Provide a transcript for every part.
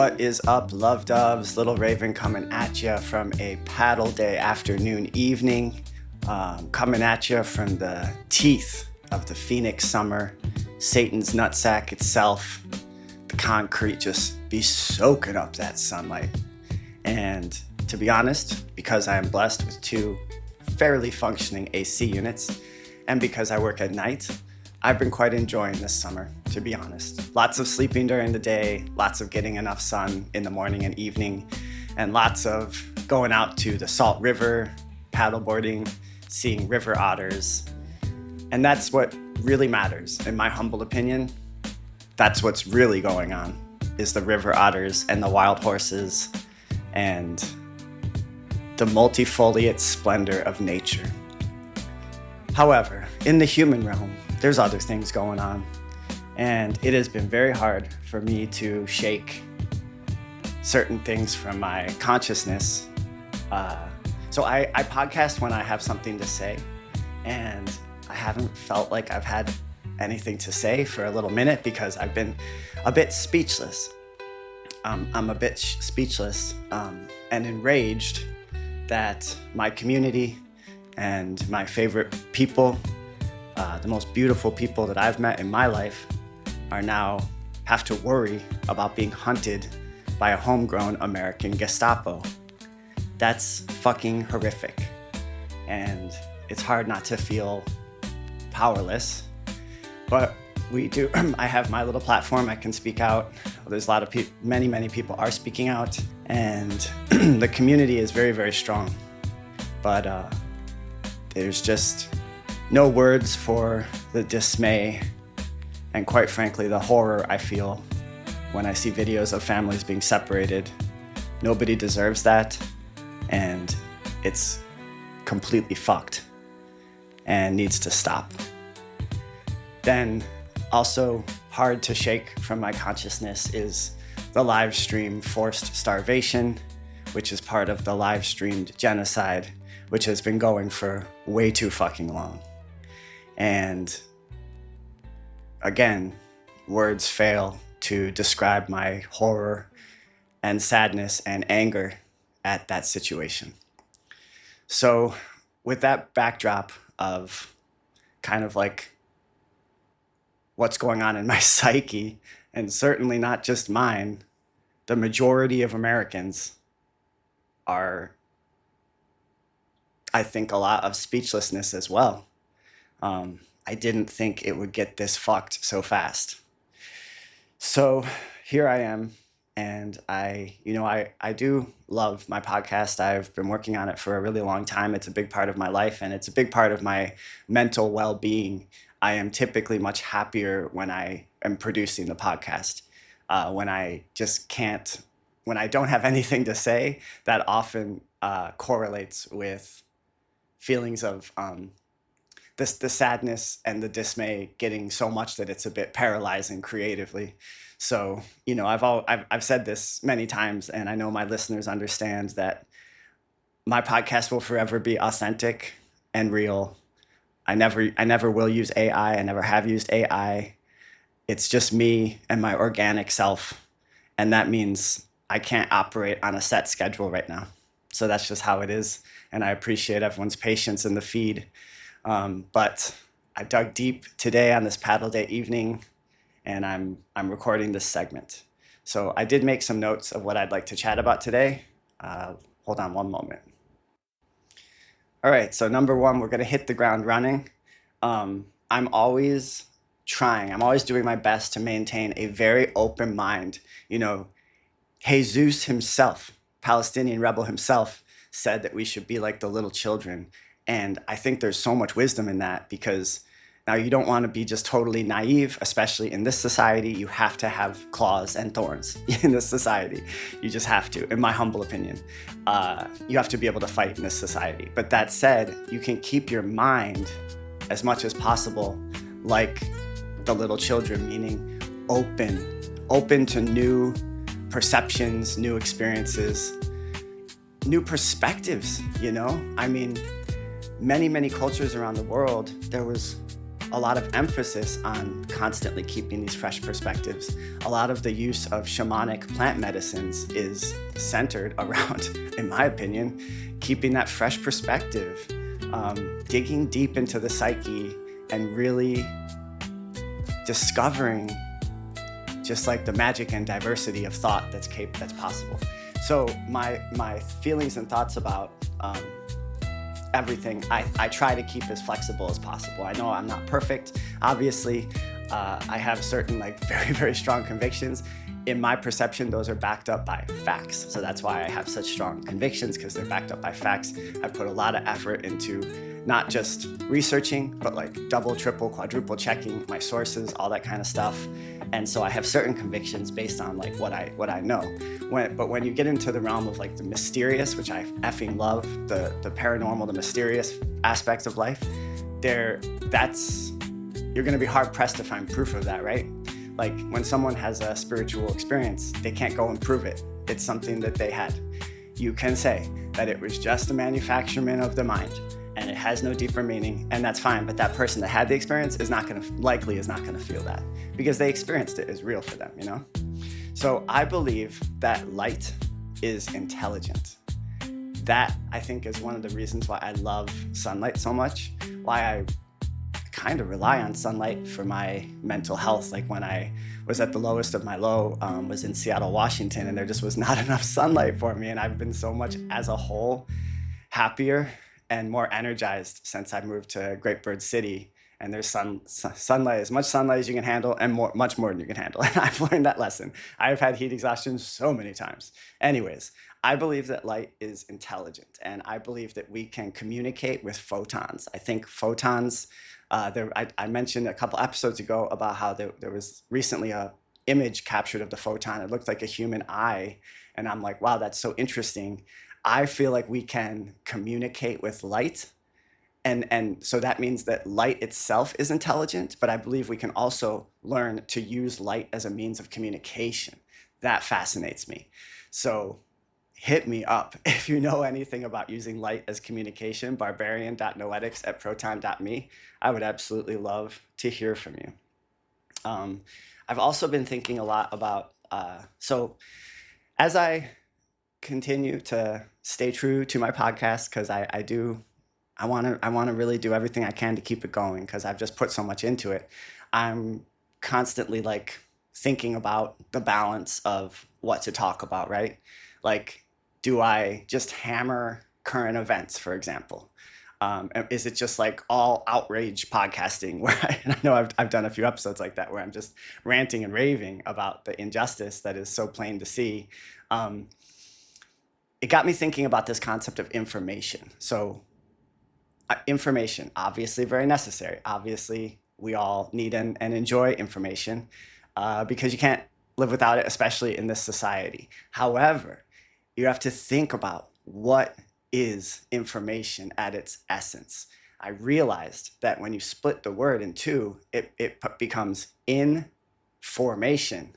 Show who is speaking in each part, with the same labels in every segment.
Speaker 1: What is up, love doves? Little Raven coming at you from a paddle day afternoon evening, coming at you from the teeth of the Phoenix summer, Satan's nutsack itself. The concrete just be soaking up that sunlight. And to be honest, because I am blessed with two fairly functioning AC units, and because I work at night, I've been quite enjoying this summer, to be honest. Lots of sleeping during the day, lots of getting enough sun in the morning and evening, and lots of going out to the Salt River, paddleboarding, seeing river otters. And that's what really matters, in my humble opinion. That's what's really going on, is the river otters and the wild horses and the multifoliate splendor of nature. However, in the human realm, there's other things going on, and it has been very hard for me to shake certain things from my consciousness. So I podcast when I have something to say, and I haven't felt like I've had anything to say for a little minute because I've been a bit speechless. I'm a bit speechless and enraged that my community and my favorite people, the most beautiful people that I've met in my life, are now have to worry about being hunted by a homegrown American Gestapo. That's fucking horrific. And it's hard not to feel powerless, but we do. I have my little platform. I can speak out. There's a lot of people, many people are speaking out, and the community is very, very strong. But there's just no words for the dismay and, quite frankly, the horror I feel when I see videos of families being separated. Nobody deserves that, and it's completely fucked and needs to stop. Then, also hard to shake from my consciousness is the live stream forced starvation, which is part of the live streamed genocide, which has been going for way too fucking long. And again, words fail to describe my horror and sadness and anger at that situation. So with that backdrop of kind of like what's going on in my psyche, and certainly not just mine, the majority of Americans are, I think, a lot of speechlessness as well. I didn't think it would get this fucked so fast. So here I am, and I do love my podcast. I've been working on it for a really long time. It's a big part of my life, and it's a big part of my mental well-being. I am typically much happier when I am producing the podcast. When I don't have anything to say, that often correlates with feelings of the sadness and the dismay getting so much that it's a bit paralyzing creatively. So, I've said this many times, and I know my listeners understand that my podcast will forever be authentic and real. I never will use AI. I never have used AI. It's just me and my organic self. And that means I can't operate on a set schedule right now. So that's just how it is. And I appreciate everyone's patience in the feed. But I dug deep today on this paddle day evening, and I'm recording this segment. So I did make some notes of what I'd like to chat about today. Hold on one moment. All right, so number one, we're gonna hit the ground running. I'm always doing my best to maintain a very open mind. Jesus himself, Palestinian rebel himself, said that we should be like the little children. And I think there's so much wisdom in that, because now you don't want to be just totally naive, especially in this society. You have to have claws and thorns in this society. You just have to, in my humble opinion. You have to be able to fight in this society. But that said, you can keep your mind as much as possible like the little children, meaning open to new perceptions, new experiences, new perspectives, I mean, many cultures around the world, there was a lot of emphasis on constantly keeping these fresh perspectives. A lot of the use of shamanic plant medicines is centered around, in my opinion, keeping that fresh perspective, digging deep into the psyche and really discovering just like the magic and diversity of thought that's possible. So my feelings and thoughts about everything, I try to keep as flexible as possible. I know I'm not perfect, obviously. I have certain like very, very strong convictions. In my perception, those are backed up by facts. So that's why I have such strong convictions, because they're backed up by facts. I put a lot of effort into not just researching, but like double, triple, quadruple checking my sources, all that kind of stuff. And so I have certain convictions based on like what I know. But when you get into the realm of like the mysterious, which I effing love, the paranormal, the mysterious aspects of life, you're gonna be hard pressed to find proof of that, right? Like when someone has a spiritual experience, they can't go and prove it. It's something that they had. You can say that it was just a manufacturement of the mind and it has no deeper meaning, and that's fine. But that person that had the experience is not gonna feel that, because they experienced it as real for them, you know? So I believe that light is intelligent. That, I think, is one of the reasons why I love sunlight so much, why I kind of rely on sunlight for my mental health. Like when I was at the lowest of my low, was in Seattle, Washington, and there just was not enough sunlight for me. And I've been so much as a whole happier and more energized since I moved to Great Bird City. And there's sunlight, as much sunlight as you can handle, and much more than you can handle. And I've learned that lesson. I've had heat exhaustion so many times. Anyways, I believe that light is intelligent, and I believe that we can communicate with photons. I think photons, I mentioned a couple episodes ago about how there was recently a image captured of the photon. It looked like a human eye, and I'm like, wow, that's so interesting. I feel like we can communicate with light. And so that means that light itself is intelligent, but I believe we can also learn to use light as a means of communication. That fascinates me. So hit me up if you know anything about using light as communication, barbarian.noetics@proton.me. I would absolutely love to hear from you. I've also been thinking a lot about, so as I continue to stay true to my podcast, because I want to really do everything I can to keep it going, because I've just put so much into it. I'm constantly like thinking about the balance of what to talk about, right? Like, do I just hammer current events, for example? Is it just like all outrage podcasting where I know I've done a few episodes like that where I'm just ranting and raving about the injustice that is so plain to see. It got me thinking about this concept of information. So information, obviously very necessary. Obviously, we all need and enjoy information because you can't live without it, especially in this society. However, you have to think about what is information at its essence. I realized that when you split the word in two, it becomes information.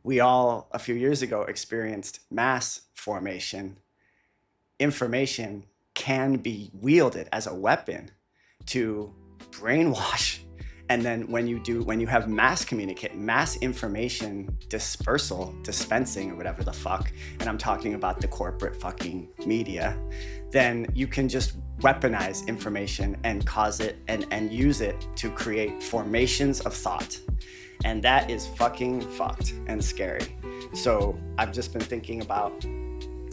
Speaker 1: We all, a few years ago, experienced mass formation. Information can be wielded as a weapon to brainwash. And then when you have mass information dispensing, or whatever the fuck, and I'm talking about the corporate fucking media, then you can just weaponize information and cause it and use it to create formations of thought. And that is fucking fucked and scary. So I've just been thinking about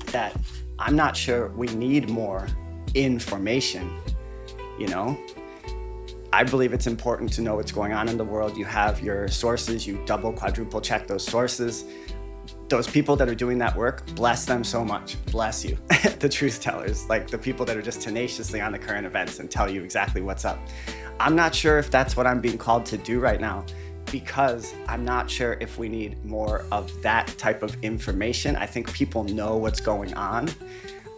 Speaker 1: that. I'm not sure we need more information, you know? I believe it's important to know what's going on in the world. You have your sources, you double, quadruple check those sources. Those people that are doing that work, bless them so much. Bless you. The truth tellers, like the people that are just tenaciously on the current events and tell you exactly what's up. I'm not sure if that's what I'm being called to do right now, because I'm not sure if we need more of that type of information. I think people know what's going on.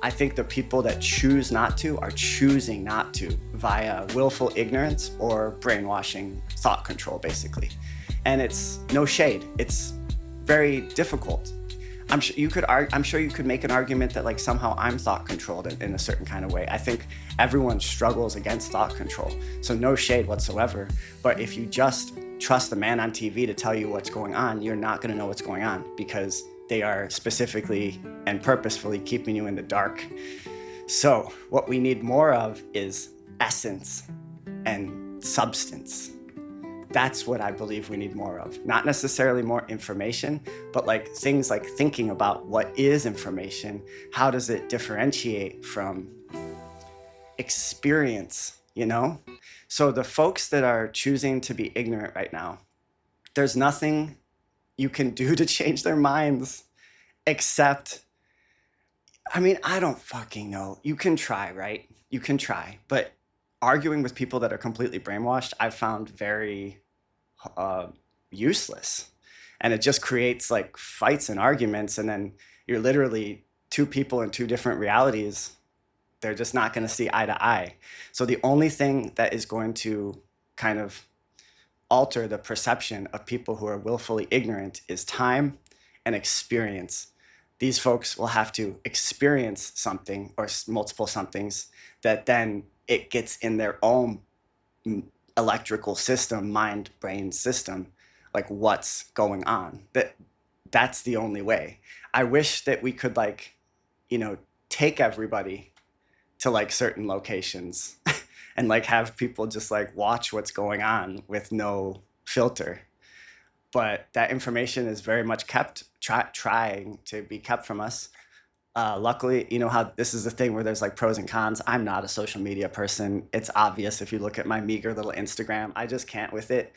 Speaker 1: I think the people that choose not to are choosing not to via willful ignorance or brainwashing thought control, basically. And it's no shade. It's very difficult. I'm sure you could make an argument that like somehow I'm thought controlled in a certain kind of way. I think everyone struggles against thought control, so no shade whatsoever. But if you just trust the man on TV to tell you what's going on, you're not going to know what's going on, because they are specifically and purposefully keeping you in the dark. So what we need more of is essence and substance. That's what I believe we need more of. Not necessarily more information, but like things like thinking about what is information, how does it differentiate from experience, you know? So the folks that are choosing to be ignorant right now, there's nothing you can do to change their minds except, I mean, I don't fucking know. You can try, right? You can try, but arguing with people that are completely brainwashed, I've found very useless. And it just creates like fights and arguments, and then you're literally two people in two different realities. They're just not going to see eye to eye. So the only thing that is going to kind of alter the perception of people who are willfully ignorant is time and experience. These folks will have to experience something or multiple somethings that then it gets in their own electrical system, mind brain system, like what's going on. That's the only way. I wish that we could like, you know, take everybody to like certain locations and like have people just like watch what's going on with no filter. But that information is very much trying to be kept from us. Luckily, you know how this is the thing where there's like pros and cons. I'm not a social media person. It's obvious if you look at my meager little Instagram. I just can't with it.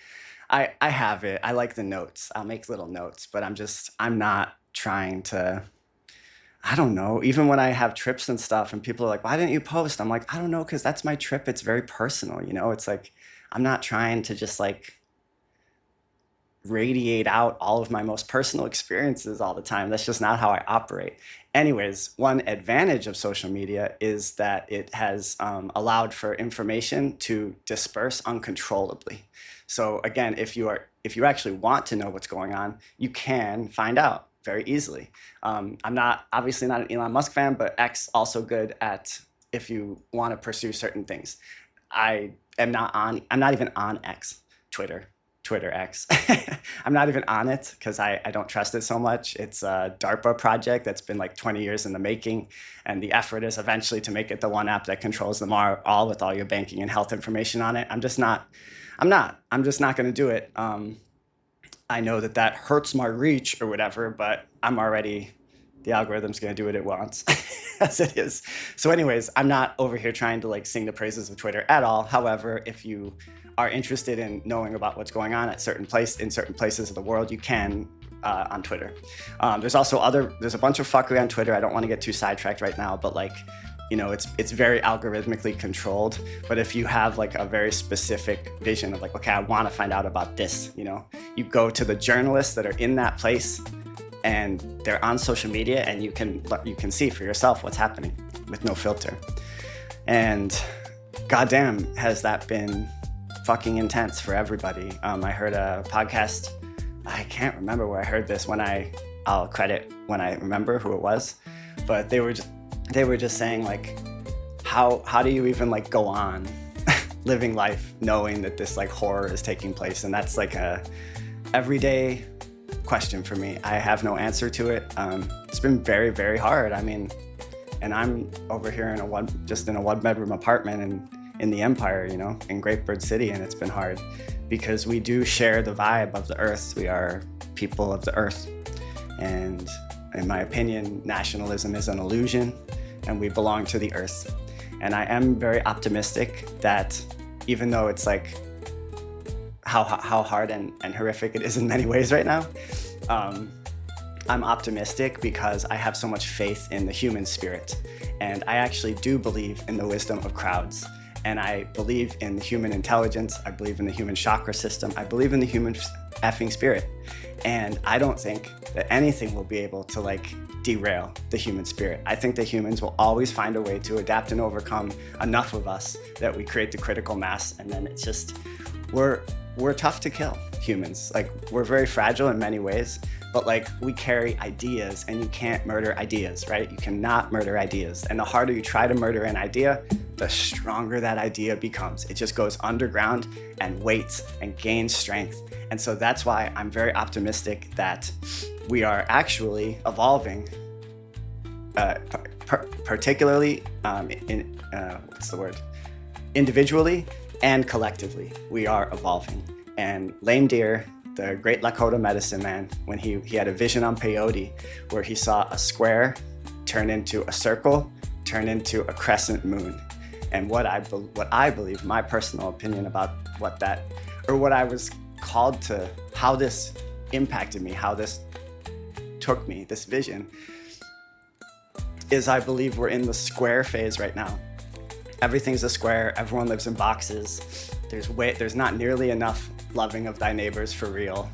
Speaker 1: I have it. I like the notes. I'll make little notes, but I'm not trying to, I don't know. Even when I have trips and stuff and people are like, why didn't you post? I'm like, I don't know, because that's my trip. It's very personal, you know? It's like, I'm not trying to just like radiate out all of my most personal experiences all the time. That's just not how I operate. Anyways, one advantage of social media is that it has allowed for information to disperse uncontrollably. So again, if you actually want to know what's going on, you can find out very easily. I'm obviously not an Elon Musk fan, but X also good at if you want to pursue certain things. I'm not even on X, Twitter X. I'm not even on it because I don't trust it so much. It's a DARPA project that's been like 20 years in the making. And the effort is eventually to make it the one app that controls them all with all your banking and health information on it. I'm just not going to do it. I know that hurts my reach or whatever, but the algorithm's going to do what it wants as it is. So anyways, I'm not over here trying to like sing the praises of Twitter at all. However, if you are interested in knowing about what's going on in certain places of the world, you can on Twitter. There's a bunch of fuckery on Twitter. I don't want to get too sidetracked right now, but like, you know, it's very algorithmically controlled. But if you have like a very specific vision of like, okay, I want to find out about this, you know, you go to the journalists that are in that place and they're on social media, and you can see for yourself what's happening with no filter. And goddamn, has that been fucking intense for everybody. I heard a podcast. I can't remember where I heard this. I'll credit when I remember who it was, but they were just saying like, how do you even like go on living life knowing that this like horror is taking place? And that's like a everyday question for me. I have no answer to it. It's been very, very hard. I mean, and I'm over here in a one bedroom apartment and in the Empire, you know, in Great Bird City, and it's been hard because we do share the vibe of the earth. We are people of the earth. And in my opinion, nationalism is an illusion and we belong to the earth. And I am very optimistic that even though it's like how hard and horrific it is in many ways right now, I'm optimistic because I have so much faith in the human spirit. And I actually do believe in the wisdom of crowds. And I believe in the human intelligence. I believe in the human chakra system. I believe in the human effing spirit. And I don't think that anything will be able to like derail the human spirit. I think that humans will always find a way to adapt and overcome enough of us that we create the critical mass. And then it's just, we're tough to kill, humans. Like, we're very fragile in many ways, but like we carry ideas, and you can't murder ideas, right? You cannot murder ideas. And the harder you try to murder an idea, the stronger that idea becomes. It just goes underground and waits and gains strength. And so that's why I'm very optimistic that we are actually evolving, particularly individually and collectively. We are evolving. And Lame Deer, the great Lakota medicine man, when he had a vision on peyote where he saw a square turn into a circle, turn into a crescent moon. And what I believe, my personal opinion about what I was called to, how this impacted me, how this took me, this vision, is I believe we're in the square phase right now. Everything's a square, everyone lives in boxes, there's not nearly enough loving of thy neighbors for real.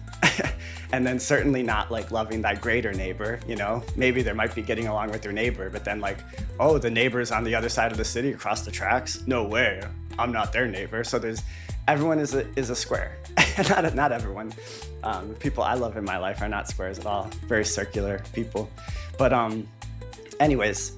Speaker 1: And then certainly not like loving thy greater neighbor, you know? Maybe there might be getting along with your neighbor, but then like, oh, the neighbor's on the other side of the city across the tracks? No way, I'm not their neighbor. So everyone is a square. not everyone. People I love in my life are not squares at all, very circular people. But anyways,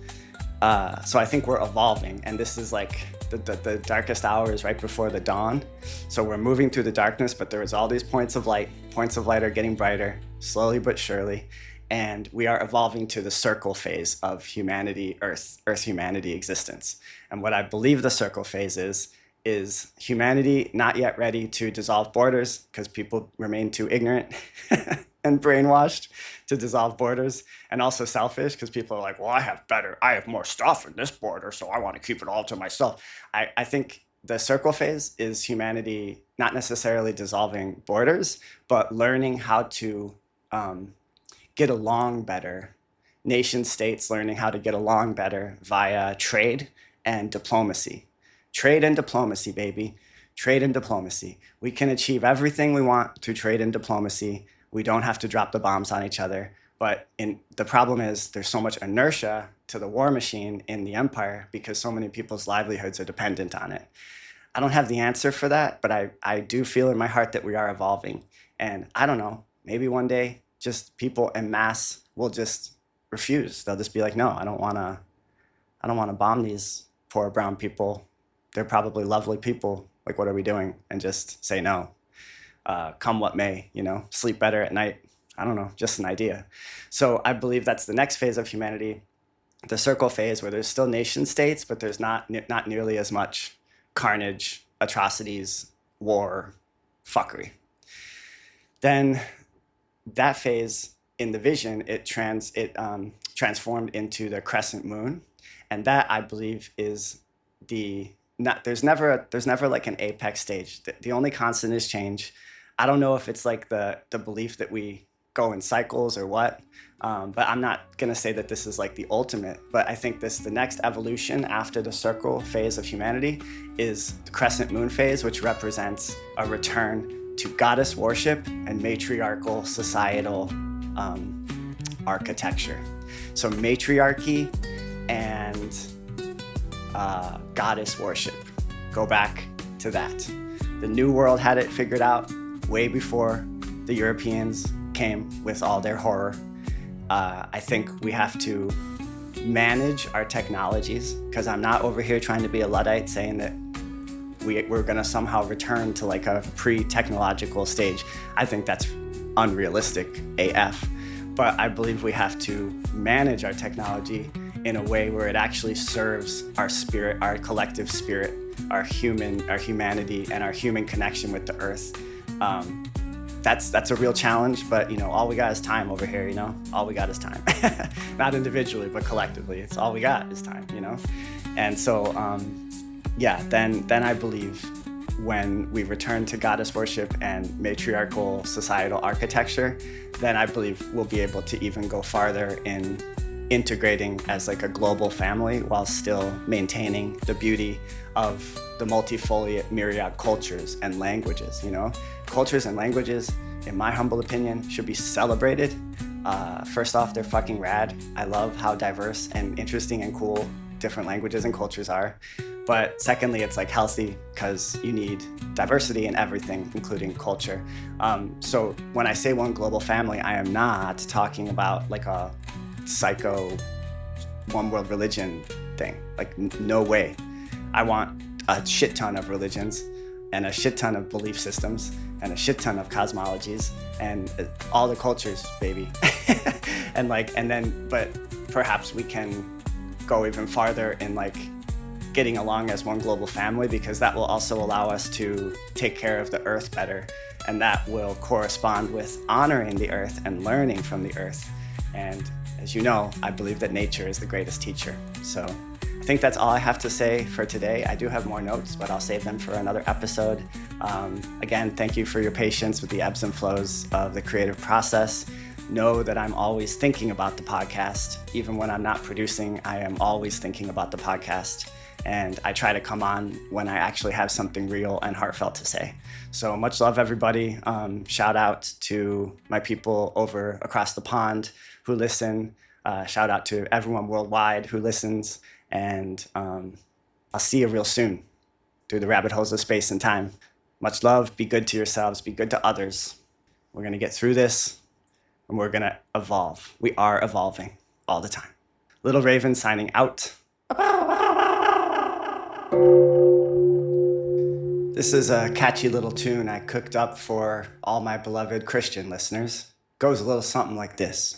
Speaker 1: so I think we're evolving, and this is like the darkest hours right before the dawn. So we're moving through the darkness, but there's all these points of light. Points of light are getting brighter, slowly but surely. And we are evolving to the circle phase of humanity, Earth humanity existence. And what I believe the circle phase is humanity not yet ready to dissolve borders because people remain too ignorant and brainwashed to dissolve borders, and also selfish because people are like, well, I have more stuff in this border, so I want to keep it all to myself. I think the circle phase is humanity not necessarily dissolving borders, but learning how to get along better. Nation states learning how to get along better via trade and diplomacy. Trade and diplomacy, baby. Trade and diplomacy. We can achieve everything we want through trade and diplomacy. We don't have to drop the bombs on each other. But the problem is there's so much inertia to the war machine in the empire because so many people's livelihoods are dependent on it. I don't have the answer for that, but I do feel in my heart that we are evolving. And I don't know, maybe one day just people en masse will just refuse. They'll just be like, no, I don't want to bomb these poor brown people. They're probably lovely people. Like, what are we doing? And just say no. Come what may, sleep better at night. I don't know, just an idea. So I believe that's the next phase of humanity, the circle phase, where there's still nation states, but there's not nearly as much carnage, atrocities, war, fuckery. Then that phase in the vision, it transformed into the crescent moon, and that I believe is there's never like an apex stage. The only constant is change. I don't know if it's like the belief that we go in cycles or what, but I'm not gonna say that this is like the ultimate, but I think the next evolution after the circle phase of humanity is the crescent moon phase, which represents a return to goddess worship and matriarchal societal architecture. So matriarchy and goddess worship. Go back to that. The New World had it figured out way before the Europeans came with all their horror. I think we have to manage our technologies, because I'm not over here trying to be a Luddite saying that we're going to somehow return to like a pre-technological stage. I think that's unrealistic AF. But I believe we have to manage our technology in a way where it actually serves our spirit, our collective spirit, our humanity, and our human connection with the earth. That's a real challenge, but all we got is time over here. All we got is time. Not individually, but collectively. It's all we got is time. And so then I believe when we return to goddess worship and matriarchal societal architecture, then I believe we'll be able to even go farther in integrating as like a global family while still maintaining the beauty of the multifoliate myriad cultures and languages. Cultures and languages, in my humble opinion, should be celebrated. First off, they're fucking rad. I love how diverse and interesting and cool different languages and cultures are. But secondly, it's like healthy because you need diversity in everything, including culture. So when I say one global family, I am not talking about like a psycho one world religion thing. Like no way. I want a shit ton of religions and a shit ton of belief systems and a shit ton of cosmologies and all the cultures, baby. But perhaps we can go even farther in like getting along as one global family, because that will also allow us to take care of the earth better. And that will correspond with honoring the earth and learning from the earth. And as you know, I believe that nature is the greatest teacher. So I think that's all I have to say for today. I do have more notes, but I'll save them for another episode. Again, thank you for your patience with the ebbs and flows of the creative process. Know that I'm always thinking about the podcast. Even when I'm not producing, I am always thinking about the podcast. And I try to come on when I actually have something real and heartfelt to say. So much love, everybody. Shout out to my people over across the pond who listen. Shout out to everyone worldwide who listens. And I'll see you real soon through the rabbit holes of space and time. Much love. Be good to yourselves. Be good to others. We're going to get through this, and we're going to evolve. We are evolving all the time. Little Raven signing out. This is a catchy little tune I cooked up for all my beloved Christian listeners. Goes a little something like this.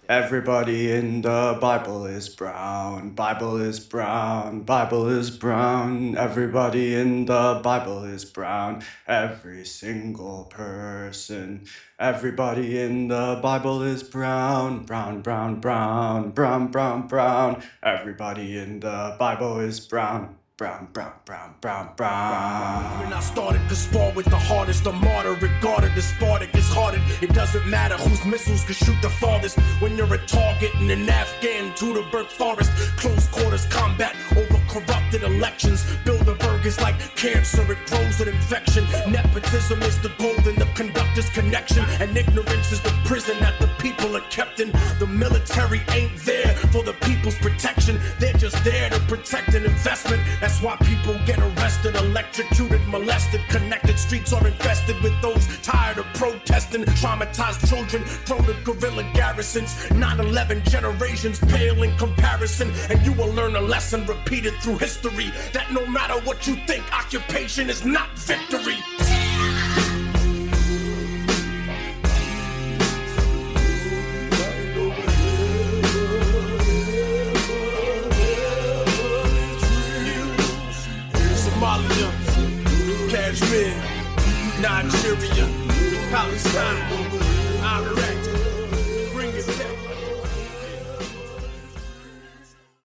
Speaker 1: Everybody in the Bible is brown. Bible is brown. Bible is brown. Everybody in the Bible is brown. Every single person. Everybody in the Bible is brown. Brown, brown, brown. Brown, brown, brown. Everybody in the Bible is brown. Brown, brown, brown, brown, brown.
Speaker 2: When I started to spar with the hardest, the martyr regarded as Spartacus hearted. It doesn't matter whose missiles can shoot the farthest. When you're a target in an Afghan Teutoburg forest, close quarters combat over corrupted elections. Bilderberg is like cancer, it grows with infection. Nepotism is the gold in the conductor's connection, and ignorance is the prison that the people are kept in. The military ain't there for the people's protection. They're just there to protect an investment. That's why people get arrested, electrocuted, molested. Connected streets are infested with those tired of protesting. Traumatized children thrown to guerrilla garrisons. 9/11 generations pale in comparison. And you will learn a lesson repeated through history, that no matter what you think, occupation is not victory. Somalia, Kashmir, Nigeria, Palestine.